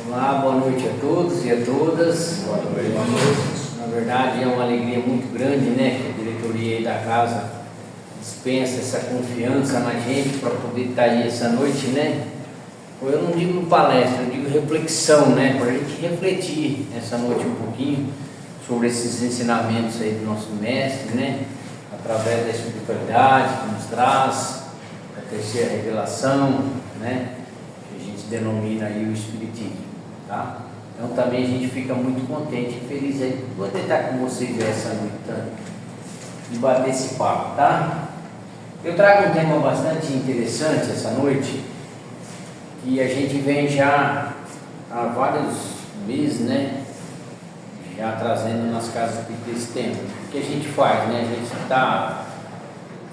Olá, boa noite a todos e a todas. Boa noite. Na verdade é uma alegria muito grande, né, que a diretoria aí da casa dispensa essa confiança na gente para poder estar aí essa noite, né? Eu não digo palestra, eu digo reflexão, né, para a gente refletir essa noite um pouquinho sobre esses ensinamentos aí do nosso mestre, né, através da espiritualidade que nos traz, a terceira revelação, né, que a gente denomina aí o espiritismo, tá? Então também a gente fica muito contente e feliz aí de poder estar com vocês essa noite, tá? E bater esse papo, tá? Eu trago um tema bastante interessante essa noite, que a gente vem já há vários meses, né, já trazendo nas casas desse tema. O que a gente faz, né? A gente está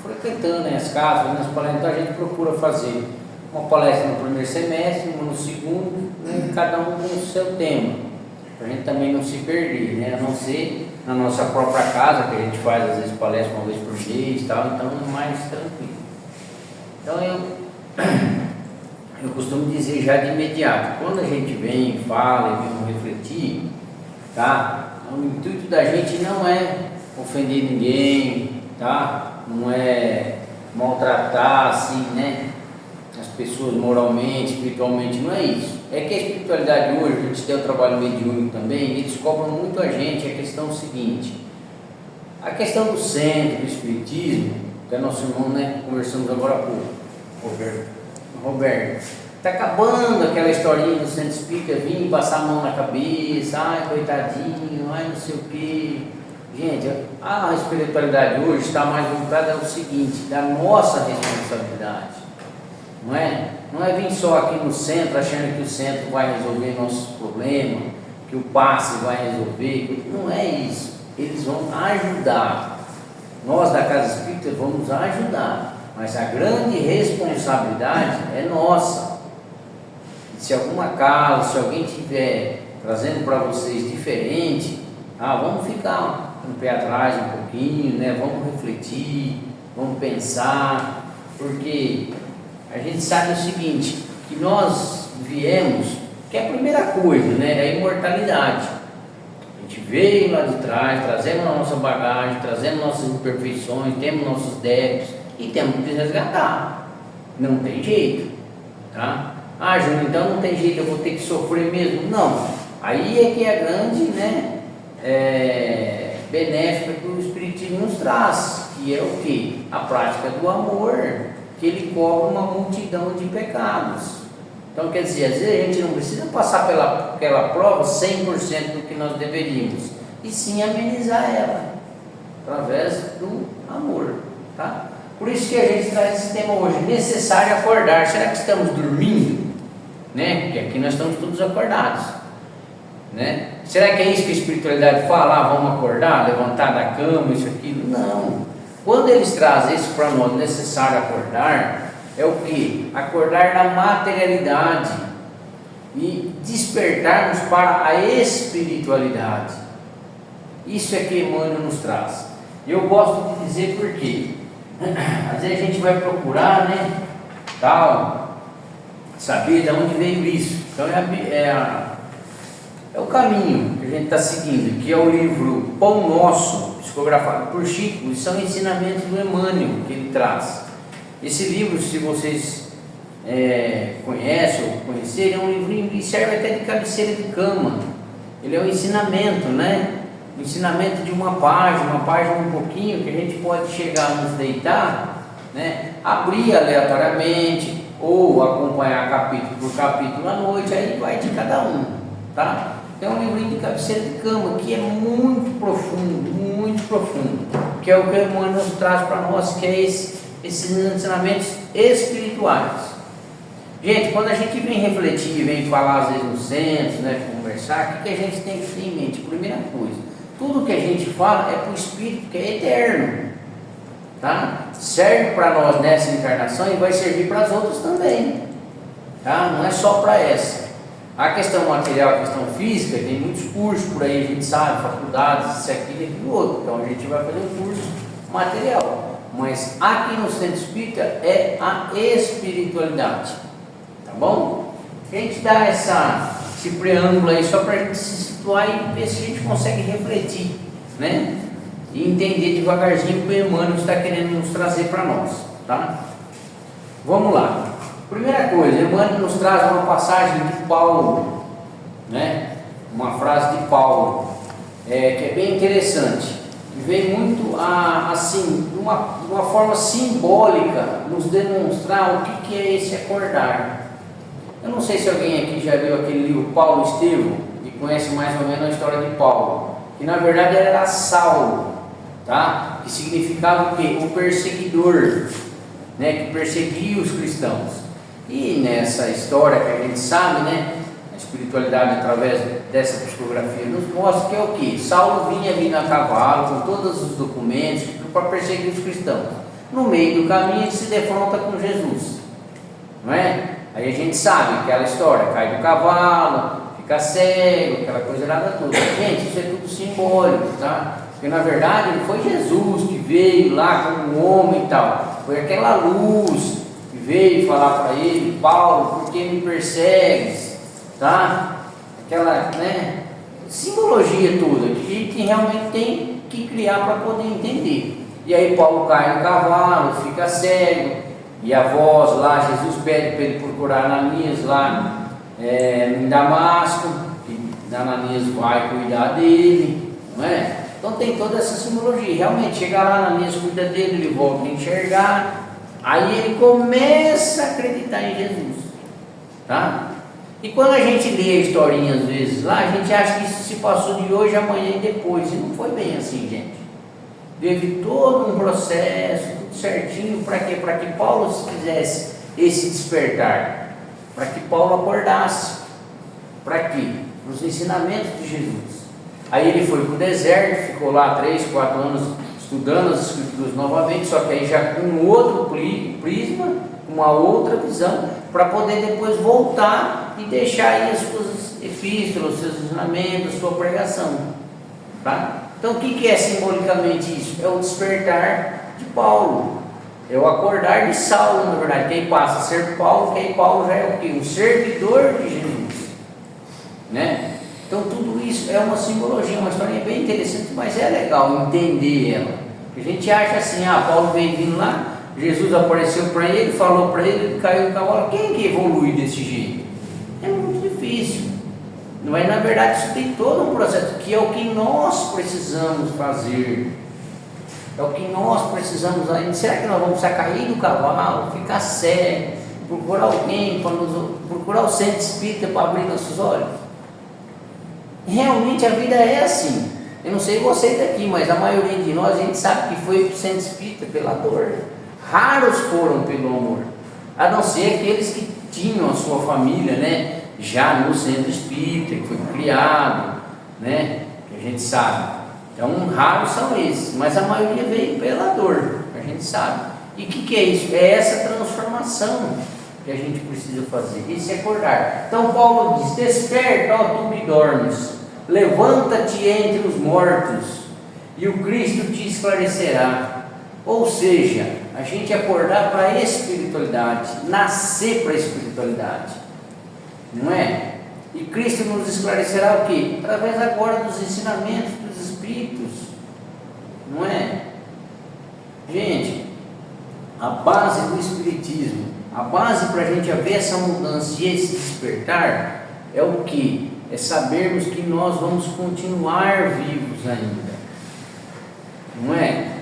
frequentando, né, as casas, nas palestras, então a gente procura fazer uma palestra no primeiro semestre, uma no segundo, né, cada um com o seu tema, para a gente também não se perder, né, a não ser na nossa própria casa, que a gente faz às vezes palestra uma vez por mês e tal, então é mais tranquilo. Então eu costumo dizer já de imediato, quando a gente vem, fala e vem refletir, tá? O intuito da gente não é ofender ninguém, tá? Não é maltratar assim, né, as pessoas moralmente, espiritualmente, não é isso. É que a espiritualidade hoje, a gente tem o trabalho mediúnico também, eles cobram muito a gente a questão seguinte, a questão do centro, do espiritismo, que é nosso irmão, né, conversamos agora há pouco, Roberto, está acabando aquela historinha do centro espírita vir passar a mão na cabeça, ai coitadinho, ai não sei o que. Gente, a espiritualidade hoje está mais voltada ao seguinte, da nossa responsabilidade, não é? Não é vir só aqui no centro achando que o centro vai resolver nossos problemas, que o passe vai resolver, não é isso. Eles vão ajudar, nós da Casa Espírita vamos ajudar, mas a grande responsabilidade é nossa. E se alguma casa, se alguém estiver trazendo para vocês diferente, vamos ficar um pé atrás um pouquinho, né? Vamos refletir, vamos pensar, porque a gente sabe o seguinte, que nós viemos, que é a primeira coisa, né? É a imortalidade. A gente veio lá de trás, trazendo a nossa bagagem, trazendo nossas imperfeições, temos nossos débitos, e temos que resgatar, não tem jeito, tá? Júnior, então não tem jeito, eu vou ter que sofrer mesmo? Não, aí é que é a grande, né, benéfica que o Espiritismo nos traz, que é o que? A prática do amor, que ele cobra uma multidão de pecados. Então quer dizer, às vezes a gente não precisa passar pela prova 100% do que nós deveríamos, e sim amenizar ela, através do amor, tá? Por isso que a gente traz esse tema hoje, necessário acordar. Será que estamos dormindo? Né? Porque aqui nós estamos todos acordados, né? Será que é isso que a espiritualidade fala? Vamos acordar, levantar da cama, isso, aquilo? Não. Quando eles trazem isso para nós, necessário acordar, é o que? Acordar na materialidade e despertarmos para a espiritualidade. Isso é que Emmanuel nos traz. Eu gosto de dizer por quê? Às vezes a gente vai procurar, né, tal, saber de onde veio isso. Então é o caminho que a gente está seguindo, que é o livro Pão Nosso, psicografado por Chico, e são ensinamentos do Emmanuel que ele traz. Esse livro, se vocês conhecem ou conhecerem, é um livrinho que serve até de cabeceira de cama. Ele é um ensinamento, né? O ensinamento de uma página um pouquinho, que a gente pode chegar a nos deitar, né, abrir aleatoriamente, ou acompanhar capítulo por capítulo à noite, aí vai de cada um, tá? É um livrinho de cabeceira de cama, que é muito profundo, que é o que o Emmanuel nos traz para nós, que é esses ensinamentos espirituais. Gente, quando a gente vem refletir, vem falar às vezes no centro, né, conversar, o que a gente tem que ter em mente? Primeira coisa, tudo que a gente fala é para o Espírito, que é eterno, tá? Serve para nós nessa encarnação e vai servir para as outras também, tá? Não é só para essa. A questão material, a questão física, tem muitos cursos por aí, a gente sabe, faculdades, isso aqui e aquilo outro, então a gente vai fazer um curso material, mas aqui no Centro Espírita é a espiritualidade, tá bom? A gente dá essa esse preâmbulo aí só para a gente se situar e ver se a gente consegue refletir, né? E entender devagarzinho o que o Emmanuel está querendo nos trazer para nós, tá? Vamos lá. Primeira coisa, Emmanuel nos traz uma passagem de Paulo, né? Uma frase de Paulo, que é bem interessante, que vem muito assim, de uma forma simbólica, nos demonstrar o que é esse acordar. Eu não sei se alguém aqui já viu aquele livro Paulo Estevão e conhece mais ou menos a história de Paulo, que na verdade era Saulo, tá? Que significava o quê? O perseguidor, né? Que perseguia os cristãos. E nessa história que a gente sabe, né? A espiritualidade através dessa psicografia nos mostra que é o quê? Saulo vinha vindo a cavalo com todos os documentos para perseguir os cristãos. No meio do caminho ele se defronta com Jesus, não é? Aí a gente sabe aquela história, cai do cavalo, fica cego, aquela coisa nada toda. Gente, isso é tudo simbólico, tá? Porque na verdade não foi Jesus que veio lá como um homem e tal. Foi aquela luz que veio falar para ele: Paulo, por que me persegues? Tá? Aquela, né, simbologia toda que a gente realmente tem que criar para poder entender. E aí Paulo cai no cavalo, fica cego. E a voz lá, Jesus pede para ele procurar Ananias lá em Damasco, que Ananias vai cuidar dele, não é? Então tem toda essa simbologia. Realmente, chega lá, Ananias cuida dele, ele volta a enxergar, aí ele começa a acreditar em Jesus, tá? E quando a gente lê a historinha às vezes lá, a gente acha que isso se passou de hoje, amanhã e depois, e não foi bem assim, gente. Teve todo um processo, tudo certinho, para quê? Para que Paulo fizesse esse despertar, para que Paulo acordasse, para quê? Para os ensinamentos de Jesus. Aí ele foi para o deserto, ficou lá 3, 4 anos estudando as escrituras novamente, só que aí já com um outro prisma, uma outra visão, para poder depois voltar e deixar aí as suas epístolas, os seus ensinamentos, a sua pregação, tá? Então o que é simbolicamente isso? É o despertar de Paulo, é o acordar de Saulo, na verdade, quem passa a ser Paulo, que aí Paulo já é o quê? Um servidor de Jesus, né? Então tudo isso é uma simbologia, uma história bem interessante, mas é legal entender ela. A gente acha assim: Paulo veio vindo lá, Jesus apareceu para ele, falou para ele, ele caiu do cavalo. Quem que evolui desse jeito? É muito difícil. Mas na verdade isso tem todo um processo, que é o que nós precisamos fazer. É o que nós precisamos ainda. Será que nós vamos precisar cair do cavalo, ficar cego, procurar alguém, procurar o centro espírita para abrir nossos olhos? Realmente a vida é assim. Eu não sei vocês daqui, mas a maioria de nós, a gente sabe que foi para o centro espírita pela dor. Raros foram pelo amor, a não ser aqueles que tinham a sua família, né, já no centro espírita, que foi criado, né, que a gente sabe. Então raros são esses, mas a maioria veio pela dor, a gente sabe. E o que é isso? É essa transformação que a gente precisa fazer, esse acordar. Então Paulo diz: desperta, ó tu que dormes, levanta-te entre os mortos, e o Cristo te esclarecerá. Ou seja, a gente acordar para a espiritualidade, nascer para a espiritualidade, não é? E Cristo nos esclarecerá o quê? Através agora dos ensinamentos dos Espíritos, não é? Gente, a base do Espiritismo, a base para a gente haver essa mudança e esse despertar é o quê? É sabermos que nós vamos continuar vivos ainda, não é?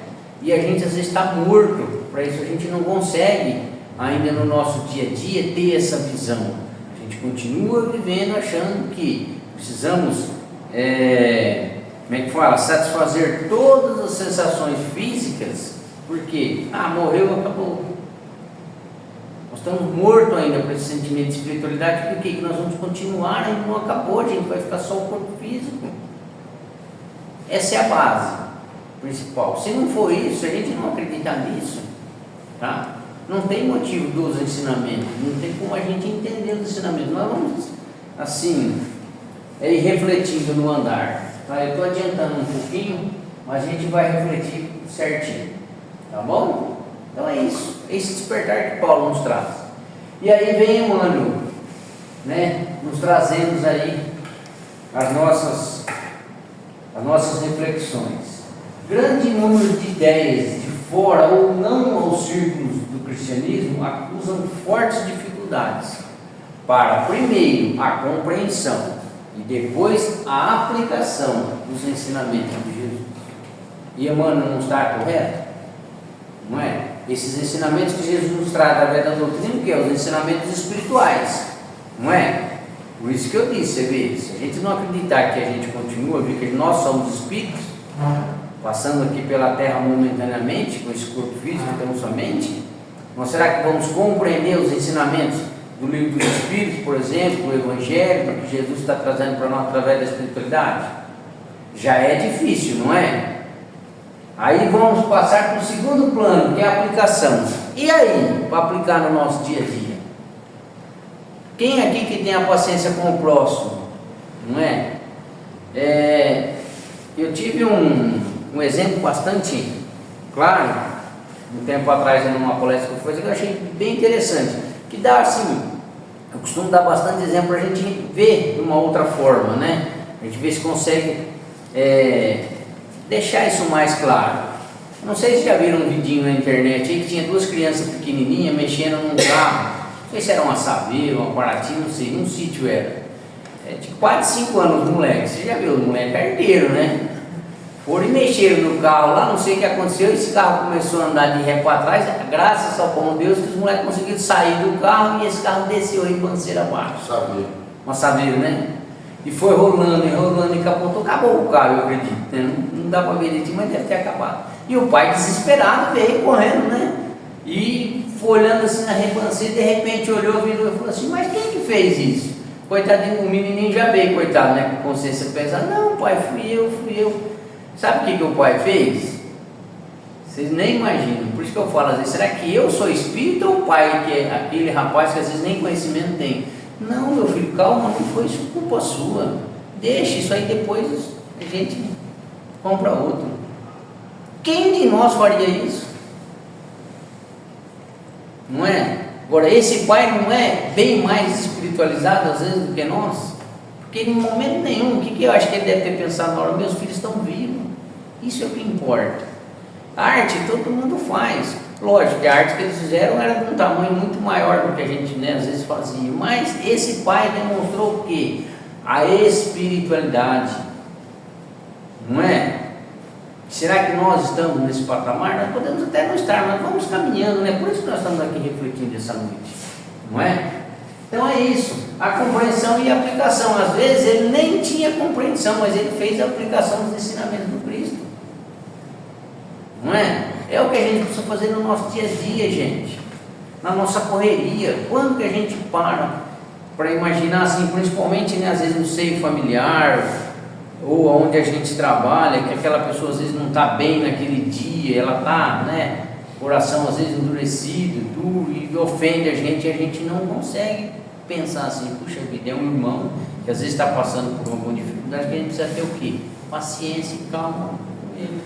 E a gente às vezes está morto, para isso a gente não consegue ainda no nosso dia a dia ter essa visão. A gente continua vivendo achando que precisamos, como é que fala? Satisfazer todas as sensações físicas, porque, morreu, acabou. Nós estamos mortos ainda para esse sentimento de espiritualidade, porque que nós vamos continuar, ainda não acabou, a gente vai ficar só o corpo físico. Essa é a base principal. Se não for isso, se a gente não acreditar nisso, tá? Não tem motivo dos ensinamentos, não tem como a gente entender os ensinamentos. Nós vamos assim, ir refletindo no andar, tá? Eu estou adiantando um pouquinho, mas a gente vai refletir certinho, tá bom? Então é isso, esse despertar que Paulo nos traz. E aí vem Emmanuel, né, nos trazemos aí as nossas reflexões. Grande número de ideias de fora ou não aos círculos do cristianismo acusam fortes dificuldades para, primeiro, a compreensão e depois a aplicação dos ensinamentos de Jesus. E Emmanuel não está correto? Não é? Esses ensinamentos que Jesus nos traz através da doutrina, que é os ensinamentos espirituais, não é? Por isso que eu disse, você vê, se a gente não acreditar que a gente continua, ver que nós somos espíritos, passando aqui pela terra momentaneamente, com esse corpo físico, temos somente, não será que vamos compreender os ensinamentos do livro dos Espíritos, por exemplo, do Evangelho, que Jesus está trazendo para nós através da espiritualidade? Já é difícil, não é? Aí vamos passar para o segundo plano, que é a aplicação. E aí, para aplicar no nosso dia a dia? Quem aqui que tem a paciência com o próximo? Não é? Eu tive um exemplo bastante claro, um tempo atrás, numa palestra que eu fiz, que eu achei bem interessante, que dá assim, eu costumo dar bastante exemplo para a gente ver de uma outra forma, né? A gente ver se consegue deixar isso mais claro. Não sei se já viram um vidinho na internet aí que tinha duas crianças pequenininhas mexendo num carro, não sei se era uma Saveiro, uma Paraty, não sei, num sítio era. De quase 5 anos, moleque. Você já viu, o moleque é arteiro, né? Foram e mexeram no carro lá, não sei o que aconteceu, esse carro começou a andar de ré para trás, graças ao bom Deus que os moleques conseguiram sair do carro e esse carro desceu aí panceira abaixo. Saveiro. Uma Saveiro, né? E foi rolando e capotou, acabou o carro, eu acredito, né? Não dá para ver direitinho, mas deve ter acabado. E o pai desesperado veio correndo, né? E foi olhando assim na ribanceira, de repente olhou, virou e falou assim, mas quem que fez isso? Coitadinho, o menininho já veio, coitado, né? Com consciência pesada, não pai, fui eu. Sabe o que o pai fez? Vocês nem imaginam, por isso que eu falo às vezes, será que eu sou espírito ou o pai, que é aquele rapaz que às vezes nem conhecimento tem? Não, meu filho, calma, não foi isso culpa sua, deixa isso aí, depois a gente compra outro. Quem de nós faria isso? Não é? Agora, esse pai não é bem mais espiritualizado às vezes do que nós? Porque em momento nenhum, o que eu acho que ele deve ter pensado na hora? Meus filhos estão vivos, isso é o que importa. A arte todo mundo faz, lógico que a arte que eles fizeram era de um tamanho muito maior do que a gente, né, às vezes fazia, mas esse pai demonstrou o quê? A espiritualidade, não é? Será que nós estamos nesse patamar? Nós podemos até não estar, mas vamos caminhando, né? Por isso que nós estamos aqui refletindo essa noite, não é? Então é isso, a compreensão e a aplicação. Às vezes ele nem tinha compreensão, mas ele fez a aplicação dos ensinamentos do Cristo, não é? É o que a gente precisa fazer no nosso dia a dia, gente, na nossa correria. Quando que a gente para imaginar assim, principalmente, né, às vezes no seio familiar, ou onde a gente trabalha, que aquela pessoa às vezes não está bem naquele dia, ela está, né, coração às vezes endurecido, duro, e ofende a gente não consegue pensar assim, puxa vida, é um irmão que às vezes está passando por alguma dificuldade, que a gente precisa ter o quê? Paciência e calma com ele.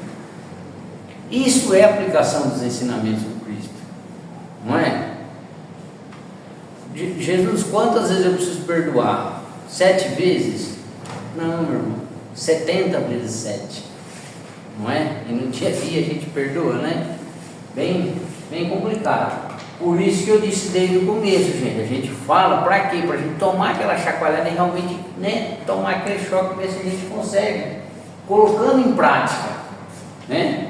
Isso é a aplicação dos ensinamentos do Cristo, não é? Jesus, quantas vezes eu preciso perdoar? 7 vezes? Não, meu irmão, 70 vezes 7, não é? E no dia a dia a gente perdoa, né? Bem complicado. Por isso que eu disse desde o começo, gente, a gente fala para quê? Para a gente tomar aquela chacoalhada e realmente, né, tomar aquele choque, ver se a gente consegue, colocando em prática, né?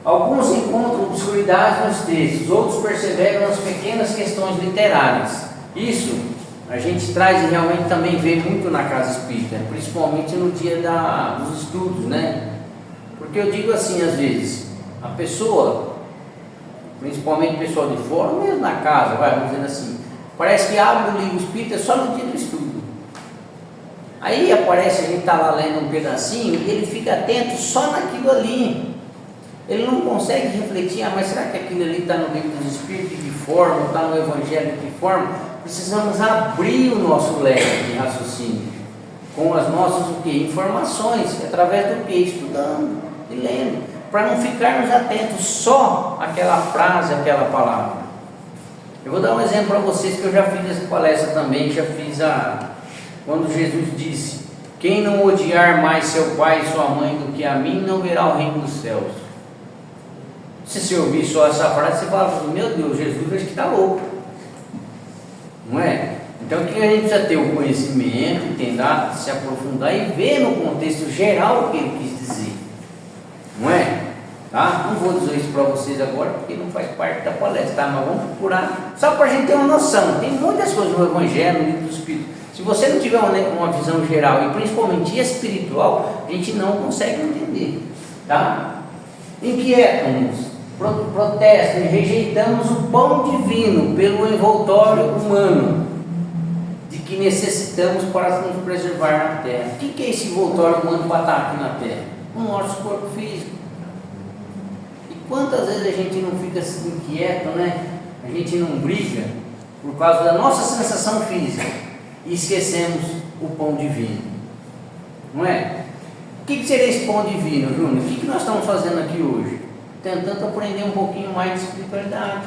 Alguns encontram obscuridade nos textos, outros perseveram nas pequenas questões literárias. Isso a gente traz e realmente também vê muito na casa espírita, principalmente no dia dos estudos, né? Porque eu digo assim, às vezes, a pessoa, principalmente o pessoal de fora, mesmo na casa, vamos dizendo assim, parece que abre o livro espírita só no dia do estudo. Aí aparece, a gente está lá lendo um pedacinho e ele fica atento só naquilo ali. Ele não consegue refletir, mas será que aquilo ali está no livro dos Espíritos, de que forma, está no Evangelho, de que forma? Precisamos abrir o nosso leque de raciocínio, com as nossas informações, através do que? Estudando e lendo, para não ficarmos atentos só àquela frase, àquela palavra. Eu vou dar um exemplo para vocês que eu já fiz essa palestra também, quando Jesus disse: quem não odiar mais seu pai e sua mãe do que a mim, não verá o reino dos céus. Se você ouvir só essa frase, você fala assim: meu Deus, Jesus acho que está louco, não é? Então, o que a gente precisa ter? O conhecimento, tentar se aprofundar e ver no contexto geral o que ele quis dizer, não é? Tá? Não vou dizer isso para vocês agora porque não faz parte da palestra, tá? Mas vamos procurar, só para a gente ter uma noção. Tem muitas coisas no Evangelho, no livro do Espírito. Se você não tiver uma visão geral e principalmente espiritual, a gente não consegue entender, tá? Inquietos, protestam e rejeitamos o pão divino pelo envoltório humano de que necessitamos para nos preservar na terra. O que é esse envoltório humano para estar aqui na terra? O nosso corpo físico. Quantas vezes a gente não fica assim inquieto, né? A gente não briga por causa da nossa sensação física e esquecemos o pão divino, não é? O que seria esse pão divino, Júnior? O que nós estamos fazendo aqui hoje? Tentando aprender um pouquinho mais de espiritualidade,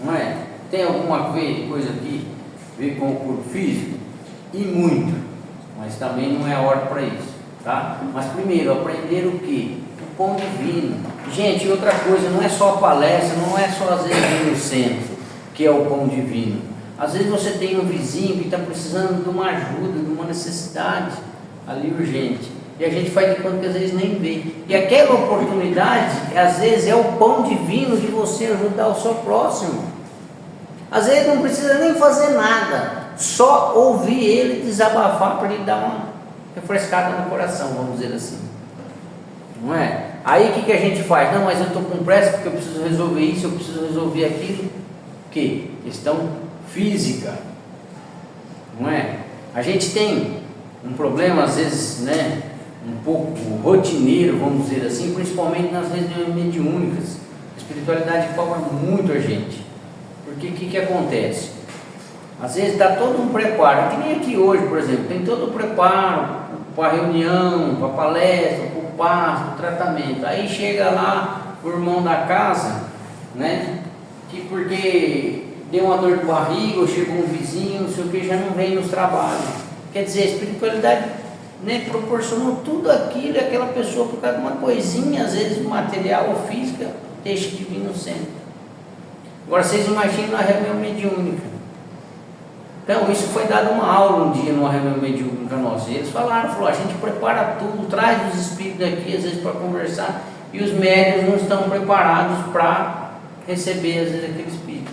não é? Tem alguma coisa aqui a ver com o corpo físico? E muito, mas também não é a hora para isso, tá? Mas primeiro, aprender o quê? O pão divino. Gente, outra coisa, não é só a palestra, não é só às vezes ir no centro, que é o pão divino. Às vezes você tem um vizinho que está precisando de uma ajuda, de uma necessidade ali urgente, e a gente faz de conta que às vezes nem vê. E aquela oportunidade, às vezes é o pão divino de você ajudar o seu próximo. Às vezes não precisa nem fazer nada, só ouvir ele desabafar para ele dar uma refrescada no coração, vamos dizer assim, não é? Aí o que a gente faz? Não, mas eu estou com pressa porque eu preciso resolver isso, eu preciso resolver aquilo. Que? Questão física, não é? A gente tem um problema às vezes, né, um pouco rotineiro, vamos dizer assim, principalmente nas reuniões mediúnicas. A espiritualidade cobra muito a gente, porque o que acontece? Às vezes dá todo um preparo, que nem aqui hoje, por exemplo, tem todo o preparo para a reunião, para a palestra, para o passo, para o tratamento. Aí chega lá o irmão da casa, né, que porque deu uma dor de barriga, ou chegou um vizinho, não sei o que, já não vem nos trabalhos. Quer dizer, a espiritualidade, né, proporcionou tudo aquilo e aquela pessoa, por causa de uma coisinha, às vezes material ou física, deixa de vir no centro. Agora vocês imaginam a reunião mediúnica. Então, isso foi dado uma aula um dia numa reunião mediúnica nossa. E eles falaram, a gente prepara tudo, traz os espíritos aqui, às vezes para conversar, e os médiuns não estão preparados para receber, às vezes, aquele espírito.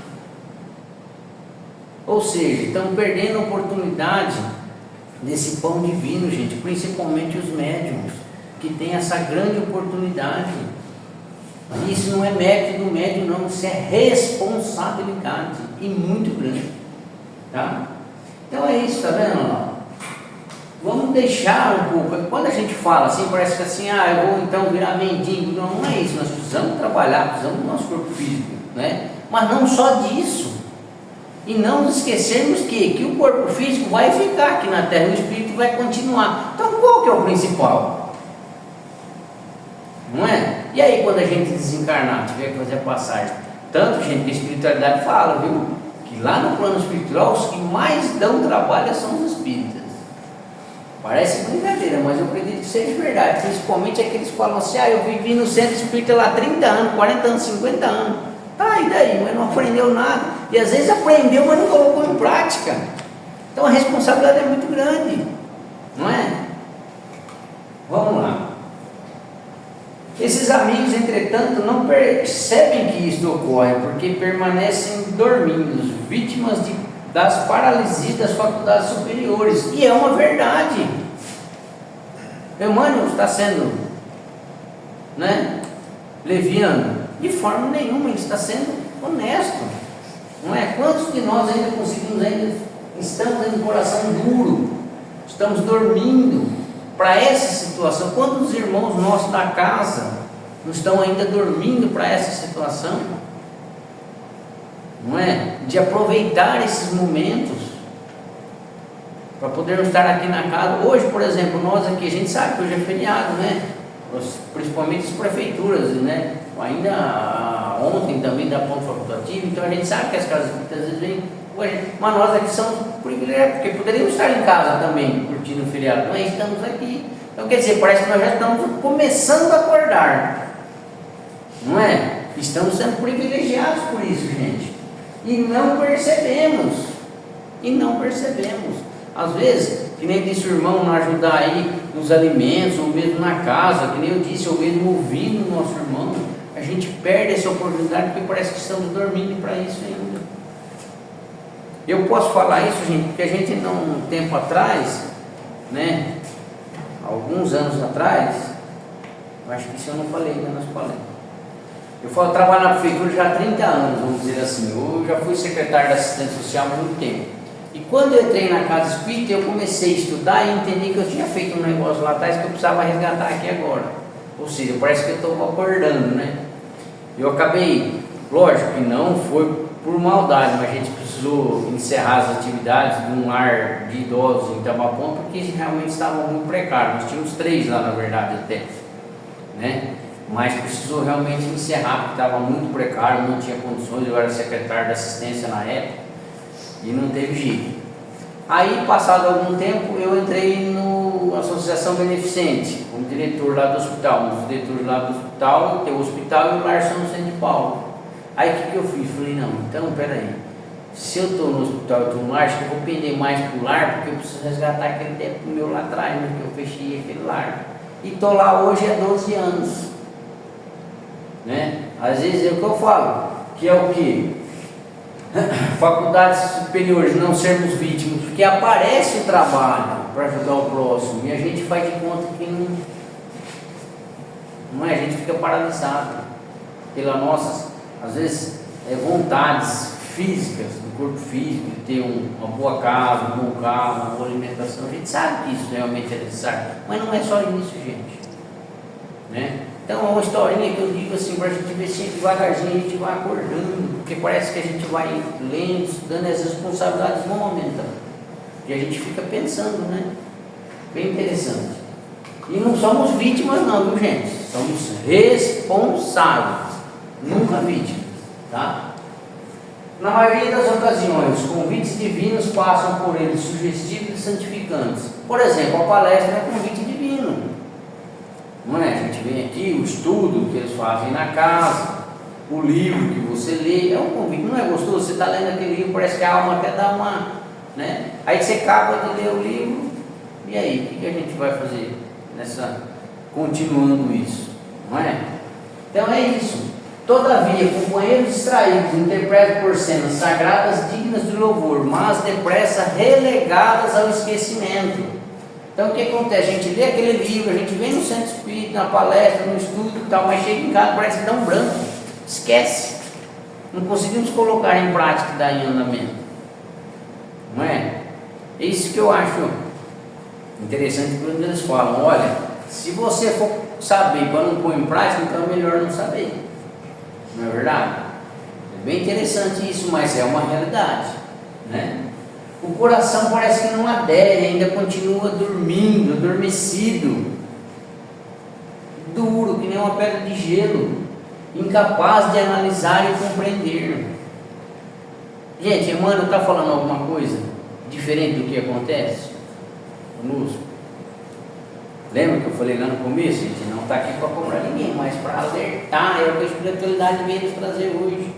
Ou seja, estão perdendo a oportunidade desse pão divino, gente, principalmente os médiuns, que têm essa grande oportunidade. Isso não é mérito do médium, não, isso é responsabilidade, e muito grande. Tá? Então é isso, tá vendo? Vamos deixar um pouco. Quando a gente fala assim, parece que assim, eu vou então virar mendigo. Não, não é isso. Nós precisamos trabalhar, precisamos do nosso corpo físico, né? Mas não só disso. E não nos esquecermos que o corpo físico vai ficar aqui na Terra, o espírito vai continuar. Então qual que é o principal? Não é? E aí quando a gente desencarnar, tiver que fazer a passagem, tanto, gente, que a espiritualidade fala, viu? Que lá no plano espiritual os que mais dão trabalho são os espíritas. Parece brincadeira, mas eu acredito que seja verdade, principalmente aqueles que falam assim, eu vivi no centro espírita lá 30 anos, 40 anos, 50 anos. Tá, e daí? Mas não aprendeu nada. E às vezes aprendeu, mas não colocou em prática. Então a responsabilidade é muito grande, não é? Vamos lá. Esses amigos, entretanto, não percebem que isto ocorre, porque permanecem dormindo, vítimas das paralisias das faculdades superiores. E é uma verdade. Emmanuel está sendo, né, leviano? De forma nenhuma, ele está sendo honesto. Não é? Quantos de nós ainda conseguimos, estamos em coração duro, estamos dormindo para essa situação? Quantos irmãos nossos da casa não estão ainda dormindo para essa situação? Não é? De aproveitar esses momentos para podermos estar aqui na casa. Hoje, por exemplo, nós aqui, a gente sabe que hoje é feriado, né? Principalmente as prefeituras, né? Ainda ontem também da ponto facultativo, então a gente sabe que as casas muitas vezes vêm, mas nós aqui somos privilegiados, porque poderíamos estar em casa também, curtindo o feriado, mas estamos aqui. Então quer dizer, parece que nós já estamos começando a acordar, não é? Estamos sendo privilegiados por isso, gente, e não percebemos, às vezes, que nem disse o irmão, não ajudar aí nos alimentos, ou mesmo na casa, que nem eu disse, ou mesmo ouvindo o nosso irmão, a gente perde essa oportunidade porque parece que estamos dormindo para isso ainda. Eu posso falar isso, gente, porque a gente não, um tempo atrás, né, alguns anos atrás, eu acho que isso eu não falei ainda nas palestras. Eu trabalho na prefeitura já há 30 anos, vamos dizer assim. Eu já fui secretário da assistência social há muito tempo. E quando eu entrei na casa espírita, eu comecei a estudar e entendi que eu tinha feito um negócio lá atrás que eu precisava resgatar aqui agora. Ou seja, parece que eu estou acordando, né? Eu acabei, lógico que não foi por maldade, mas a gente precisou encerrar as atividades de um lar de idosos em Itabapão, porque realmente estavam muito precários. Nós tínhamos 3 lá, na verdade, até, né? Mas precisou realmente encerrar, porque estava muito precário, não tinha condições. Eu era secretário da assistência na época e não teve jeito. Aí, passado algum tempo, eu entrei na Associação Beneficente, como diretor lá do hospital. Um dos diretores lá do hospital, tem o hospital e o lar São Vicente de Paulo. Aí o que eu fiz? Falei, não, então peraí, se eu estou no hospital e estou no lar, acho que eu vou pender mais para o lar, porque eu preciso resgatar aquele tempo meu lá atrás, né, que eu fechei aquele lar. E estou lá hoje há 12 anos. Né? Às vezes é o que eu falo, que é o que? Faculdades superiores, não sermos vítimas, porque aparece o trabalho para ajudar o próximo e a gente faz de conta que não é, a gente fica paralisado pelas nossas, às vezes, vontades físicas, do corpo físico, de ter uma boa casa, um bom carro, uma boa alimentação. A gente sabe que isso realmente é necessário, mas não é só isso, gente, né? Então é uma historinha que eu digo assim, para a gente ver se devagarzinho a gente vai acordando, porque parece que a gente vai lendo, estudando, as responsabilidades vão aumentando. E a gente fica pensando, né? Bem interessante. E não somos vítimas não, viu, gente? Somos responsáveis, nunca vítimas, tá? Na maioria das ocasiões, os convites divinos passam por eles sugestivos e santificantes. Por exemplo, a palestra é um convite divino. Não é? A gente vem aqui, o estudo que eles fazem na casa, o livro que você lê, é um convite. Não é gostoso? Você está lendo aquele livro, parece que a alma até dá uma, né? Aí você acaba de ler o livro, e aí, o que a gente vai fazer continuando isso? Não é? Então é isso. Todavia, companheiros distraídos interpretam por cenas sagradas dignas de louvor, mas depressa relegadas ao esquecimento. Então o que acontece? A gente lê aquele livro, a gente vem no centro espírita, na palestra, no estudo e tal, mas chega em casa, parece que dá um branco, esquece. Não conseguimos colocar em prática e dar em andamento. Não é? É isso que eu acho interessante quando eles falam, olha, se você for saber para não pôr em prática, então é melhor não saber. Não é verdade? É bem interessante isso, mas é uma realidade, né? O coração parece que não adere, ainda continua dormindo, adormecido, duro, que nem uma pedra de gelo, incapaz de analisar e compreender. Gente, Emmanuel está falando alguma coisa diferente do que acontece conosco? Lembra que eu falei lá no começo? A gente não está aqui para cobrar ninguém, mas para alertar, é o que a espiritualidade veio nos trazer hoje.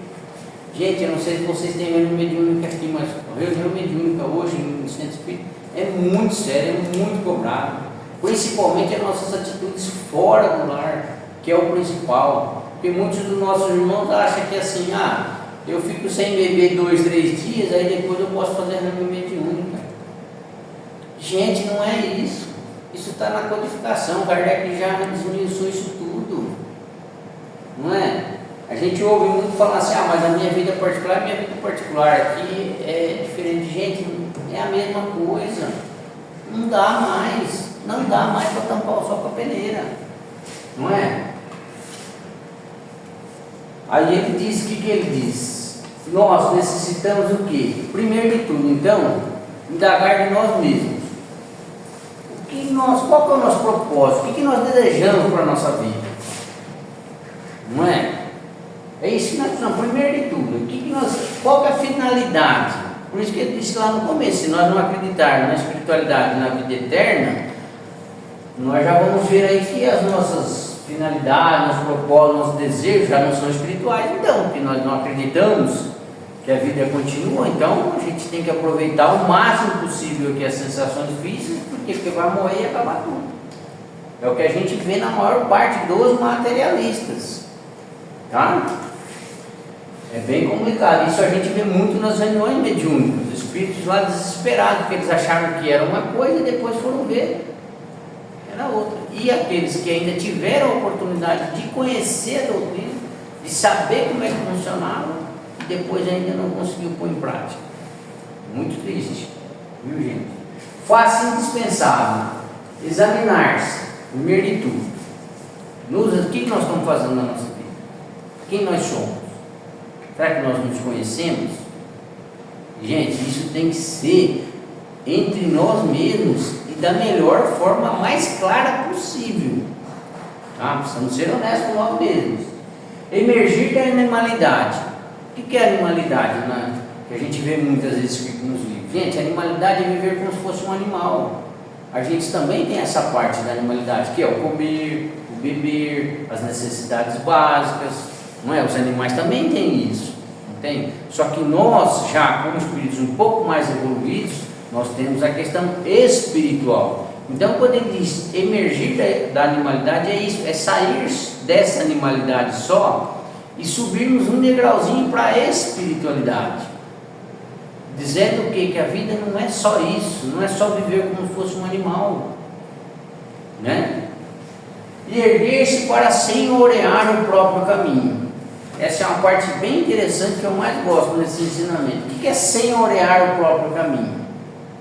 Gente, eu não sei se vocês têm reunião mediúnica aqui, mas a reunião mediúnica hoje no centro espírita é muito séria, é muito cobrada, principalmente as nossas atitudes fora do lar, que é o principal, porque muitos dos nossos irmãos acham que assim, eu fico sem beber 2, 3 dias, aí depois eu posso fazer a reunião mediúnica. Gente, não é isso. Isso está na codificação, Kardec já desmiuçou isso tudo, não é? A gente ouve muito falar assim, mas a minha vida particular aqui é diferente. Gente, é a mesma coisa, não dá mais para tampar o sol com a peneira, não é? Aí ele diz, o que ele diz? Nós necessitamos o quê? Primeiro de tudo, então, indagar de nós mesmos. Qual que é o nosso propósito? O que nós desejamos para a nossa vida? Não é? É isso que nós precisamos, primeiro de tudo. Qual que é a finalidade? Por isso que ele disse lá no começo, se nós não acreditarmos na espiritualidade, na vida eterna, nós já vamos ver aí que as nossas finalidades, nossos propósitos, nossos desejos já não são espirituais, então, porque nós não acreditamos que a vida continua, então a gente tem que aproveitar o máximo possível aqui as sensações físicas, porque vai morrer e acabar tudo. É o que a gente vê na maior parte dos materialistas, tá? É bem complicado, isso a gente vê muito nas reuniões mediúnicas, os espíritos lá desesperados, porque eles acharam que era uma coisa e depois foram ver era outra. E aqueles que ainda tiveram a oportunidade de conhecer a doutrina, de saber como é que funcionava, e depois ainda não conseguiu pôr em prática. Muito triste, viu, gente? Faça indispensável examinar-se, primeiro de tudo, o que nós estamos fazendo na nossa vida? Quem nós somos? Será que nós nos conhecemos? Gente, isso tem que ser entre nós mesmos e da melhor forma, mais clara possível. Tá? Precisamos ser honestos com nós mesmos. Emergir da animalidade. O que é animalidade? Né? Que a gente vê muitas vezes escrito nos livros. Gente, a animalidade é viver como se fosse um animal. A gente também tem essa parte da animalidade, que é o comer, o beber, as necessidades básicas. Não é? Os animais também têm isso, não tem? Só que nós, já como espíritos um pouco mais evoluídos, nós temos a questão espiritual. Então, quando ele diz emergir da animalidade, é isso, é sair dessa animalidade só e subirmos um degrauzinho para a espiritualidade, dizendo o quê? Que a vida não é só isso, não é só viver como se fosse um animal, né? E erguer-se para senhorear o próprio caminho. Essa é uma parte bem interessante que eu mais gosto nesse ensinamento. O que é senhorear o próprio caminho?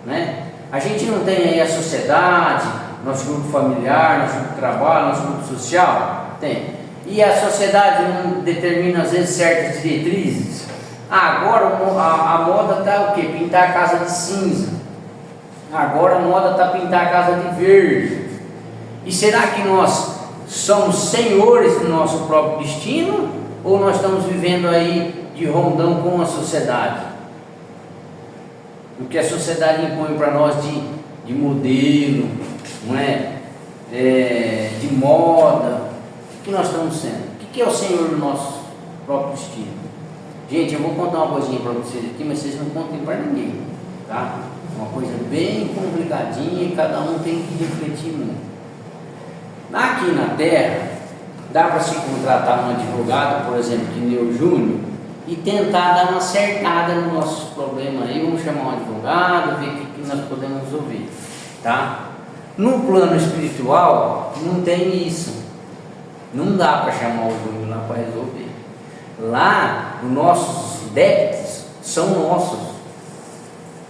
Né? A gente não tem aí a sociedade, nosso grupo familiar, nosso grupo de trabalho, nosso grupo social? Tem. E a sociedade não determina às vezes certas diretrizes? Agora a moda está o quê? Pintar a casa de cinza. Agora a moda está pintar a casa de verde. E será que nós somos senhores do nosso próprio destino? Ou nós estamos vivendo aí de rondão com a sociedade? O que a sociedade impõe para nós de modelo, não é? De moda. O que nós estamos sendo? O que é o senhor do nosso próprio destino? Gente, eu vou contar uma coisinha para vocês aqui, mas vocês não contem para ninguém, tá? Uma coisa bem complicadinha e cada um tem que refletir muito. Aqui na Terra, dá para se contratar um advogado, por exemplo, que nem o Júnior, e tentar dar uma acertada nos nossos problemas aí. Vamos chamar um advogado, ver o que nós podemos resolver, tá? No plano espiritual, não tem isso. Não dá para chamar o Júnior lá para resolver. Lá, os nossos débitos são nossos.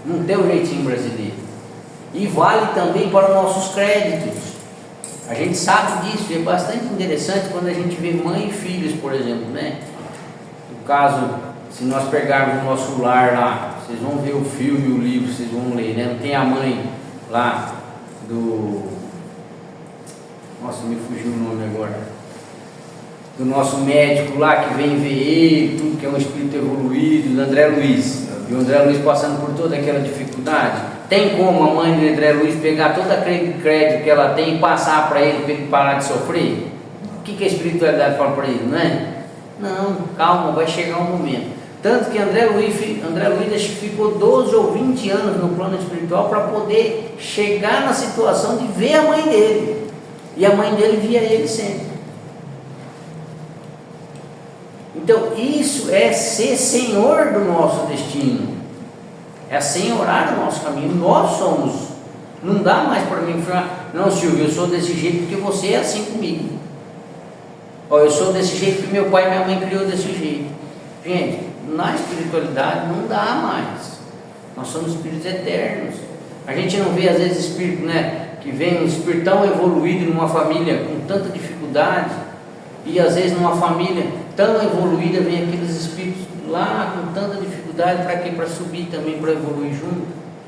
Não tem o jeitinho brasileiro. E vale também para os nossos créditos. A gente sabe disso, é bastante interessante quando a gente vê mãe e filhos, por exemplo, né? No caso, se nós pegarmos o nosso lar lá, vocês vão ver o filme, o livro, vocês vão ler, né? Não tem a mãe lá do... Nossa, me fugiu o nome agora. Do nosso médico lá que vem ver ele, tudo que é um espírito evoluído, do André Luiz. E o André Luiz passando por toda aquela dificuldade. Tem como a mãe do André Luiz pegar todo aquele crédito que ela tem e passar para ele parar de sofrer? O que a espiritualidade fala para ele, não é? Não, calma, vai chegar um momento. Tanto que André Luiz acho que ficou 12 ou 20 anos no plano espiritual para poder chegar na situação de ver a mãe dele. E a mãe dele via ele sempre. Então isso é ser senhor do nosso destino, é senhorar o nosso caminho. Nós somos. Não dá mais para mim falar, não, Silvio, eu sou desse jeito porque você é assim comigo. Ou eu sou desse jeito porque meu pai e minha mãe criou desse jeito. Gente, na espiritualidade não dá mais. Nós somos espíritos eternos. A gente não vê às vezes espírito, né, que vem um espírito tão evoluído numa família com tanta dificuldade, e às vezes numa família tão evoluída vem aqueles espíritos lá com tanta dificuldade, para quê? Para subir também, para evoluir junto.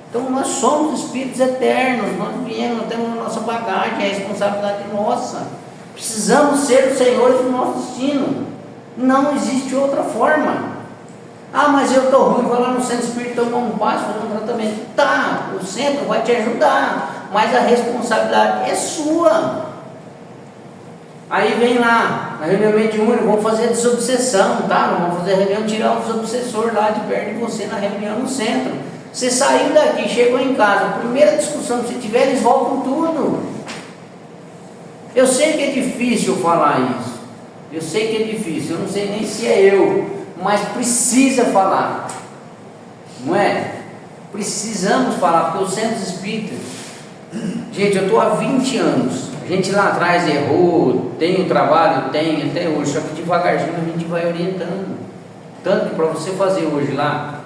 Então nós somos espíritos eternos, nós viemos, nós temos a nossa bagagem, a responsabilidade nossa. Precisamos ser os senhores do nosso destino. Não existe outra forma. Ah, mas eu estou ruim, vou lá no centro espírita tomar um passo, fazer um tratamento. Tá, o centro vai te ajudar, mas a responsabilidade é sua. Aí vem lá, na reunião mediúnica, vamos fazer a desobsessão, tá? Não vamos fazer a reunião, tirar o desobsessor lá de perto de você na reunião no centro. Você saiu daqui, chegou em casa, a primeira discussão que você tiver, eles voltam tudo. Eu sei que é difícil falar isso, eu sei que é difícil, eu não sei nem se é eu, mas precisa falar, não é? Precisamos falar, porque os centros espíritas, gente, eu estou há 20 anos, a gente lá atrás errou, tem o trabalho, tem até hoje, só que devagarzinho a gente vai orientando, tanto que para você fazer hoje lá,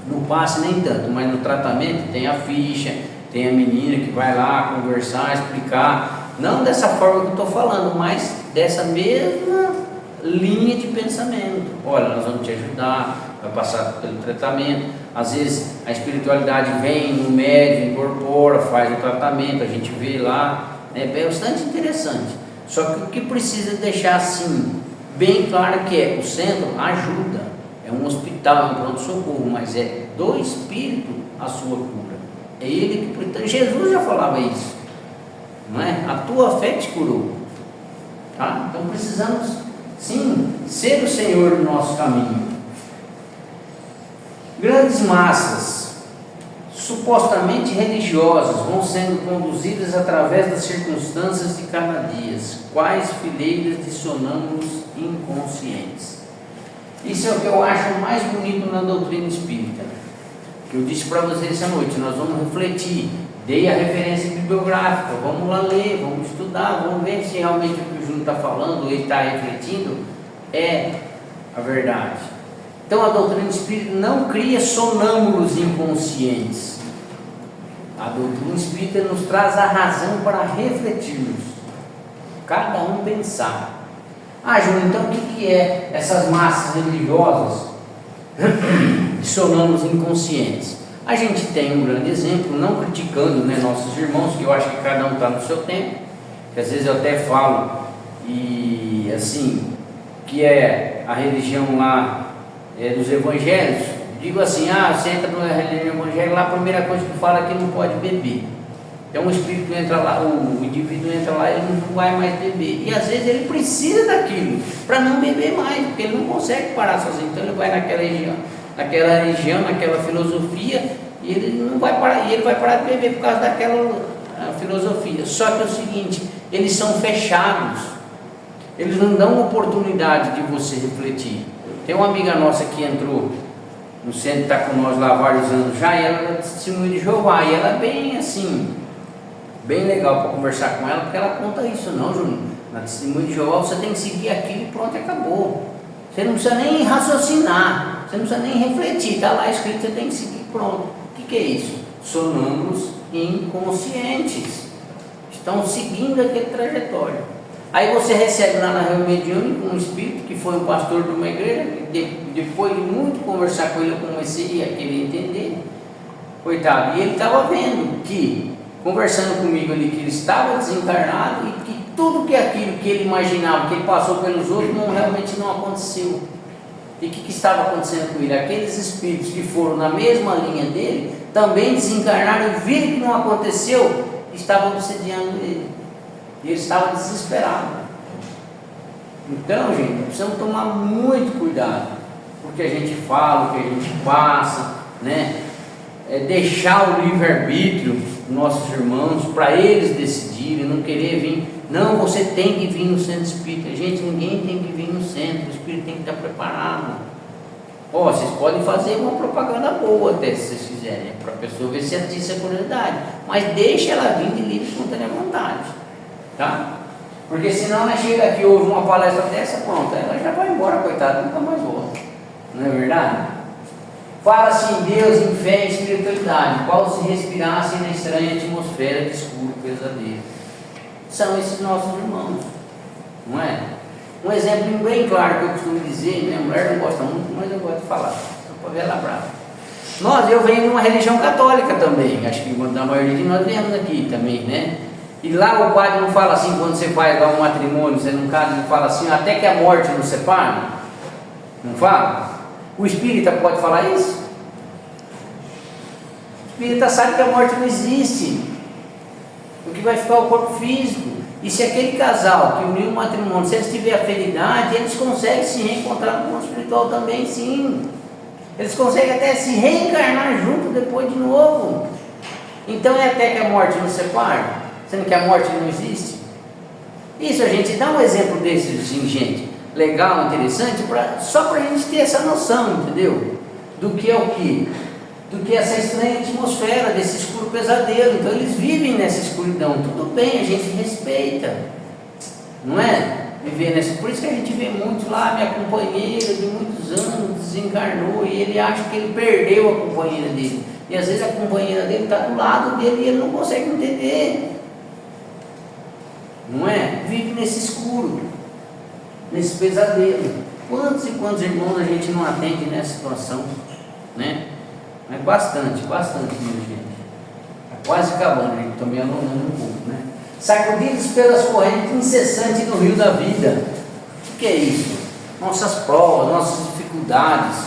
no passe nem tanto, mas no tratamento tem a ficha, tem a menina que vai lá conversar, explicar, não dessa forma que eu estou falando, mas dessa mesma linha de pensamento. Olha, nós vamos te ajudar, vai passar pelo tratamento. Às vezes a espiritualidade vem no médium, incorpora, faz o tratamento, a gente vê lá, é bastante interessante. Só que o que precisa deixar assim bem claro que é o centro ajuda, é um hospital, é um pronto-socorro, mas é do espírito a sua cura. É ele que, então, Jesus já falava isso, não é? A tua fé te curou, tá? Então precisamos sim ser o Senhor do nosso caminho. Grandes massas supostamente religiosas vão sendo conduzidas através das circunstâncias de cada dia, quais fileiras de sonâmbulos inconscientes. Isso é o que eu acho mais bonito na doutrina espírita, que eu disse para vocês essa noite. Nós vamos refletir, dei a referência bibliográfica, vamos lá ler, vamos estudar, vamos ver se realmente o que o Júnior está falando, ele está refletindo, é a verdade. Então a doutrina espírita não cria sonâmbulos inconscientes. A doutrina espírita nos traz a razão para refletirmos, cada um pensar. Ah, Júnior, então o que é essas massas religiosas de sonâmbulos inconscientes? A gente tem um grande exemplo, não criticando, né, nossos irmãos, que eu acho que cada um está no seu tempo, que às vezes eu até falo, e assim, que é a religião lá dos evangelhos, digo assim, você entra na religião evangélica, lá a primeira coisa que fala é que não pode beber. Então o espírito entra lá, o indivíduo entra lá, ele não vai mais beber. E às vezes ele precisa daquilo para não beber mais, porque ele não consegue parar sozinho. Então ele vai naquela região, naquela filosofia, e ele não vai parar, e ele vai parar de beber por causa daquela filosofia. Só que é o seguinte, eles são fechados, eles não dão oportunidade de você refletir. Tem uma amiga nossa que entrou no centro, está com nós lá há vários anos já, e ela é testemunha de Jeová, e ela é bem assim, bem legal para conversar com ela, porque ela conta isso. Não, Júnior, na testemunha de Jeová você tem que seguir aquilo e pronto, acabou. Você não precisa nem raciocinar, você não precisa nem refletir, está lá escrito, você tem que seguir, pronto. O que é isso? Sonâmbulos inconscientes, estão seguindo aquele trajetório. Aí você recebe lá na reunião mediúnica um espírito que foi um pastor de uma igreja, depois de muito conversar com ele, eu comecei a querer entender, coitado, e ele estava vendo que, conversando comigo ali, que ele estava desencarnado e que tudo que aquilo que ele imaginava, que ele passou pelos outros, realmente não aconteceu. E o que estava acontecendo com ele? Aqueles espíritos que foram na mesma linha dele, também desencarnaram e viram que não aconteceu, estavam obsediando ele. E ele estava desesperado. Então, gente, precisamos tomar muito cuidado, porque a gente fala, o que a gente passa, né? Deixar o livre-arbítrio dos nossos irmãos, para eles decidirem, não querer vir. Não, você tem que vir no centro espírita. Gente, ninguém tem que vir no centro, o espírito tem que estar preparado. Vocês podem fazer uma propaganda boa até, se vocês quiserem, para a pessoa ver se atiça a curiosidade, mas deixa ela vir de livre e espontânea vontade, tá? Porque senão ela chega aqui, ouve uma palestra dessa, pronto, ela já vai embora, coitada, nunca mais volta. Não é verdade? Fala-se em Deus, em fé e espiritualidade, qual se respirasse na estranha atmosfera de escuro pesadelo. São esses nossos irmãos, não é? Um exemplo bem claro que eu costumo dizer, minha mulher não gosta muito, mas eu gosto de falar, só para ver ela brava. Eu venho de uma religião católica também, acho que da maioria de nós viemos aqui também, né? E lá o padre não fala assim, quando você faz lá um matrimônio, você não casa, ele fala assim, até que a morte nos separe. Não fala? O espírita pode falar isso? O espírita sabe que a morte não existe. O que vai ficar é o corpo físico. E se aquele casal que uniu o matrimônio, se eles tiverem afinidade, eles conseguem se reencontrar no mundo espiritual também, sim. Eles conseguem até se reencarnar junto depois de novo. Então é até que a morte nos separe, sendo que a morte não existe. Isso a gente dá um exemplo desse, assim, gente, legal, interessante, só para a gente ter essa noção, entendeu? Do que é o que? Do que essa estranha atmosfera, desse escuro pesadelo. Então eles vivem nessa escuridão, tudo bem, a gente respeita, não é? Viver nessa, por isso que a gente vê muito lá, minha companheira de muitos anos desencarnou e ele acha que ele perdeu a companheira dele. E às vezes a companheira dele está do lado dele e ele não consegue entender. Não é? Vive nesse escuro, nesse pesadelo. Quantos e quantos irmãos a gente não atende nessa situação, né? Mas bastante, minha gente. Está quase acabando, a gente também alongando um pouco, né? Sacudidos pelas correntes incessantes do rio da vida. O que é isso? Nossas provas, nossas dificuldades.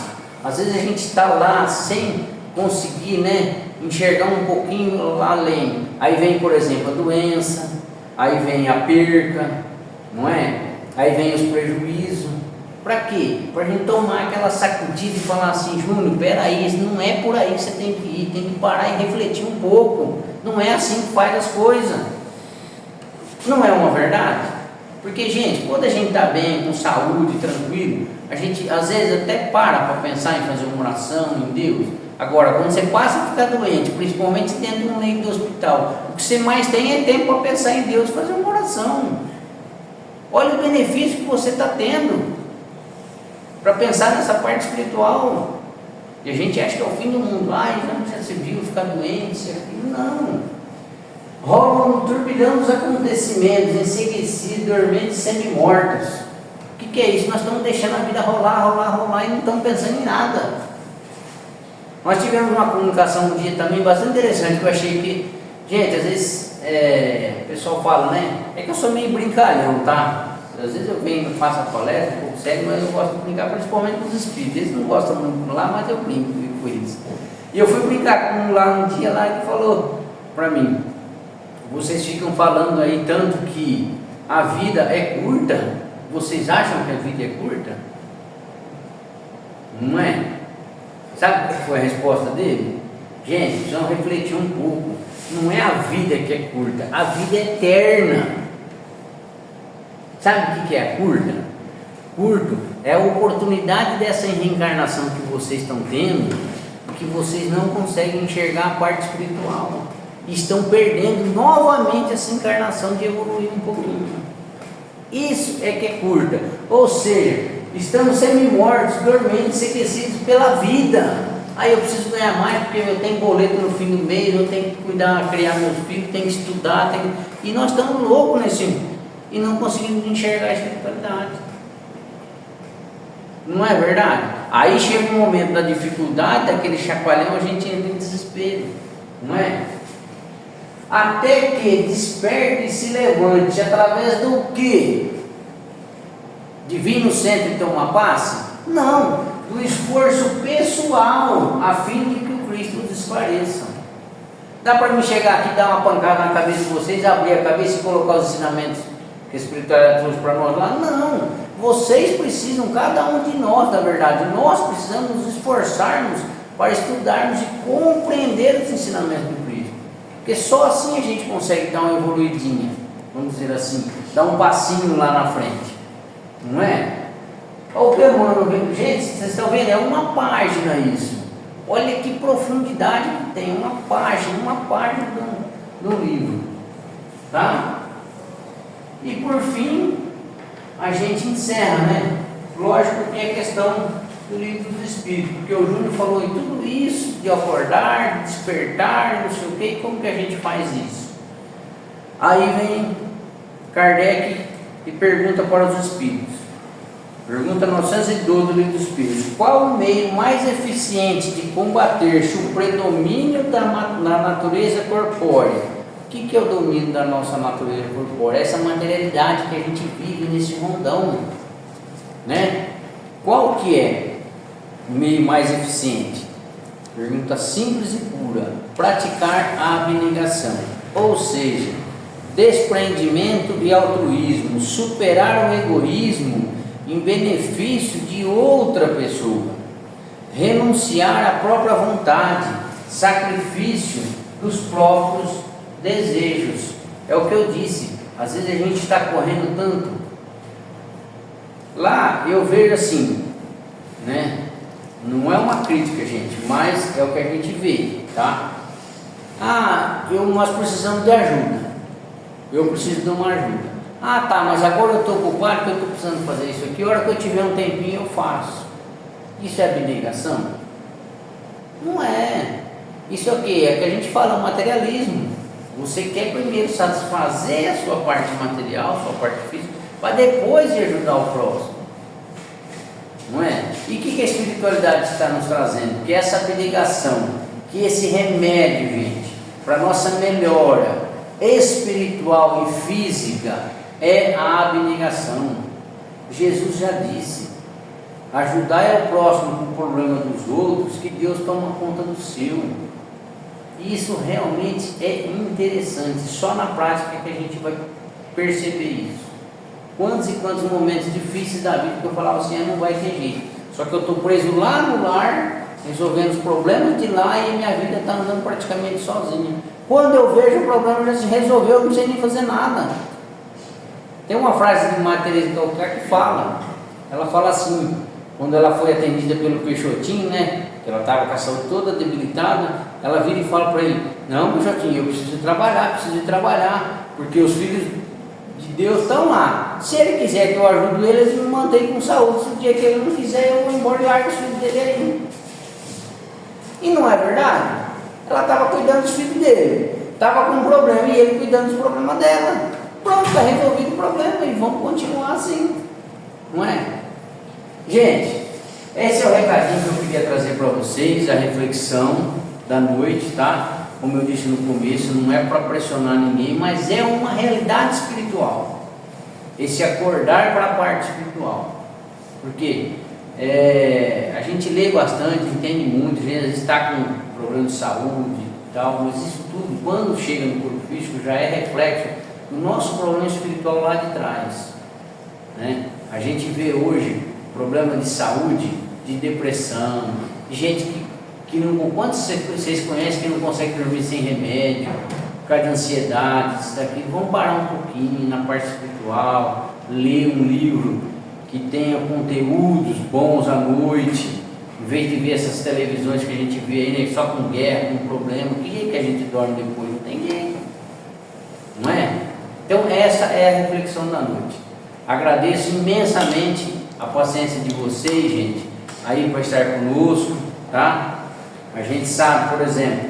Às vezes a gente está lá sem conseguir, né, enxergar um pouquinho além. Aí vem, por exemplo, a doença, aí vem a perca, não é? Aí vem os prejuízos. Para quê? Para a gente tomar aquela sacudida e falar assim: Júnior, peraí, não é por aí que você tem que ir, tem que parar e refletir um pouco. Não é assim que faz as coisas. Não é uma verdade? Porque, gente, quando a gente está bem, com saúde, tranquilo, a gente às vezes até para pensar em fazer uma oração em Deus. Agora, quando você passa a ficar doente, principalmente dentro de um leito do hospital, o que você mais tem é tempo para pensar em Deus e fazer uma oração. Olha o benefício que você está tendo para pensar nessa parte espiritual. E a gente acha que é o fim do mundo. Ai, não, já se viu ficar doente, isso e aquilo. Não. Rolam no turbilhão dos acontecimentos, enseguecidos, dormentes, semi-mortos. O que é isso? Nós estamos deixando a vida rolar e não estamos pensando em nada. Nós tivemos uma comunicação um dia também bastante interessante, que eu achei que, gente, às vezes o pessoal fala, né? É que eu sou meio brincalhão, tá? Às vezes eu venho, faço a palestra, um pouco sério, mas eu gosto de brincar principalmente com os espíritos. Eles não gostam muito lá, mas eu brinco com eles. E eu fui brincar com um lá um dia lá, ele falou para mim: vocês ficam falando aí tanto que a vida é curta, vocês acham que a vida é curta? Não é? Sabe qual foi a resposta dele? Gente, precisam refletir um pouco. Não é a vida que é curta, a vida é eterna. Sabe o que é curta? Curto é a oportunidade dessa reencarnação que vocês estão tendo, que vocês não conseguem enxergar a parte espiritual. Estão perdendo novamente essa encarnação de evoluir um pouquinho. Isso é que é curta. Ou seja, estamos semi-mortos, dormentes, esquecidos pela vida. Aí eu preciso ganhar mais porque eu tenho boleto no fim do mês, eu tenho que cuidar, criar meus filhos, tenho que estudar, e nós estamos loucos nesse e não conseguimos enxergar a espiritualidade. Não é verdade? Aí chega um momento da dificuldade, daquele chacoalhão, a gente entra em desespero, não é? Até que desperte e se levante através do que? Divino centro e toma passe? Não, do esforço pessoal, a fim de que o Cristo nos esclareça. Dá para me chegar aqui, dar uma pancada na cabeça de vocês, abrir a cabeça e colocar os ensinamentos que a espiritualidade trouxe para nós lá? Não, vocês precisam, cada um de nós, na verdade, nós precisamos nos esforçarmos para estudarmos e compreender os ensinamentos do Cristo, porque só assim a gente consegue dar uma evoluidinha, vamos dizer assim, dar um passinho lá na frente, não é? Olha o que, mano, gente, vocês estão vendo, é uma página isso, olha que profundidade que tem, uma página do livro, tá? E por fim, a gente encerra, né? Lógico que é questão do livro dos Espíritos, porque o Júnior falou em tudo isso, de acordar, de despertar, não sei o que, como que a gente faz isso? Aí vem Kardec e pergunta para os Espíritos, pergunta 912 do livro dos Espíritos: qual o meio mais eficiente de combater-se o predomínio da natureza corpórea? O que é o domínio da nossa natureza corpórea? Essa materialidade que a gente vive nesse mundão, né? Qual que é o meio mais eficiente? Pergunta simples e pura: praticar a abnegação, ou seja, desprendimento e altruísmo, superar o egoísmo em benefício de outra pessoa, renunciar à própria vontade, sacrifício dos próprios desejos. É o que eu disse, às vezes a gente está correndo tanto. Lá eu vejo assim, né? Não é uma crítica, gente, mas é o que a gente vê, tá? Nós precisamos de ajuda. Eu preciso de uma ajuda. Tá, mas agora eu estou ocupado porque eu estou precisando fazer isso aqui. A hora que eu tiver um tempinho eu faço. Isso é abnegação? Não é. Isso é o que? É que a gente fala materialismo. Você quer primeiro satisfazer a sua parte material, sua parte física, para depois de ajudar o próximo. Não é? E o que a espiritualidade está nos trazendo? Que essa abnegação, que esse remédio, gente, para nossa melhora espiritual e física é a abnegação. Jesus já disse: ajudai ao próximo com o problema dos outros, que Deus toma conta do seu. Isso realmente é interessante. Só na prática que a gente vai perceber isso. Quantos e quantos momentos difíceis da vida que eu falava assim: não vai ter jeito, só que eu estou preso lá no lar, resolvendo os problemas de lá, e minha vida está andando praticamente sozinha. Quando eu vejo o problema já se resolveu, eu não sei nem fazer nada. Tem uma frase de Madre Teresa de Calcutá que fala, ela fala assim, quando ela foi atendida pelo Peixotinho, né, que ela estava com a saúde toda debilitada, ela vira e fala para ele: não, Peixotinho, eu preciso trabalhar, porque os filhos de Deus estão lá. Se ele quiser que eu ajude eles, ele me mantém com saúde. Se o dia que ele não quiser, eu vou embora e largo os filhos dele aí. E não é verdade? Ela estava cuidando dos filhos dele, estava com um problema e ele cuidando dos problemas dela. Pronto, está resolvido o problema e vamos continuar assim, não é? Gente, esse é o recadinho que eu queria trazer para vocês, a reflexão da noite, tá? Como eu disse no começo, não é para pressionar ninguém, mas é uma realidade espiritual, esse acordar para a parte espiritual. Porque a gente lê bastante, entende muito, às vezes está com problema de saúde e tal, mas isso tudo, quando chega no corpo físico, já é reflexo do nosso problema espiritual lá de trás, né? A gente vê hoje problema de saúde, de depressão, de gente que não, quantos vocês conhecem que não consegue dormir sem remédio, por causa de ansiedade, isso daqui. Vamos parar um pouquinho na parte espiritual, ler um livro que tenha conteúdos bons à noite, em vez de ver essas televisões que a gente vê aí, né, só com guerra, com problema. Que jeito que a gente dorme depois? Não tem jeito, não é? Então essa é a reflexão da noite. Agradeço imensamente a paciência de vocês, gente, aí para estar conosco, tá? A gente sabe, por exemplo,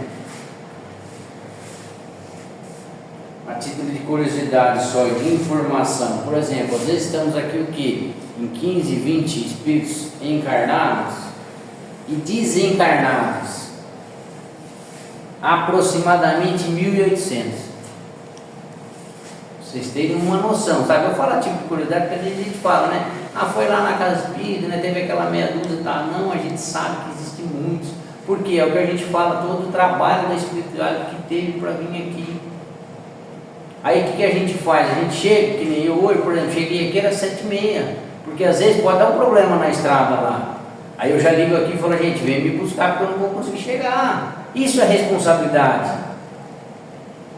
a título de curiosidade só, de informação, por exemplo, às vezes estamos aqui o quê? Em 15, 20 espíritos encarnados e desencarnados, aproximadamente 1.800. Vocês terem uma noção, sabe? Eu falo a tipo de curiosidade porque a gente fala, né? Foi lá na casa espírita, né? Teve aquela meia dúzia, tá? Não, a gente sabe que existem muitos, porque é o que a gente fala, todo o trabalho da espiritualidade que teve para vir aqui. Aí o que a gente faz? A gente chega, que nem eu hoje, por exemplo, cheguei aqui, era 7h30, porque às vezes pode dar um problema na estrada lá. Aí eu já ligo aqui e falo: gente, vem me buscar porque eu não vou conseguir chegar. Isso é responsabilidade.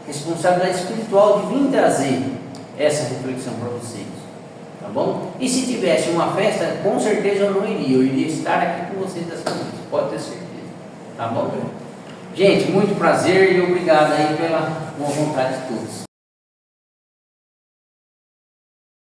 Responsabilidade espiritual de vir trazer essa reflexão para vocês, tá bom? E se tivesse uma festa, com certeza eu não iria, eu iria estar aqui com vocês dessa noite, pode ter certeza, tá bom? Gente, muito prazer e obrigado aí pela boa vontade de todos.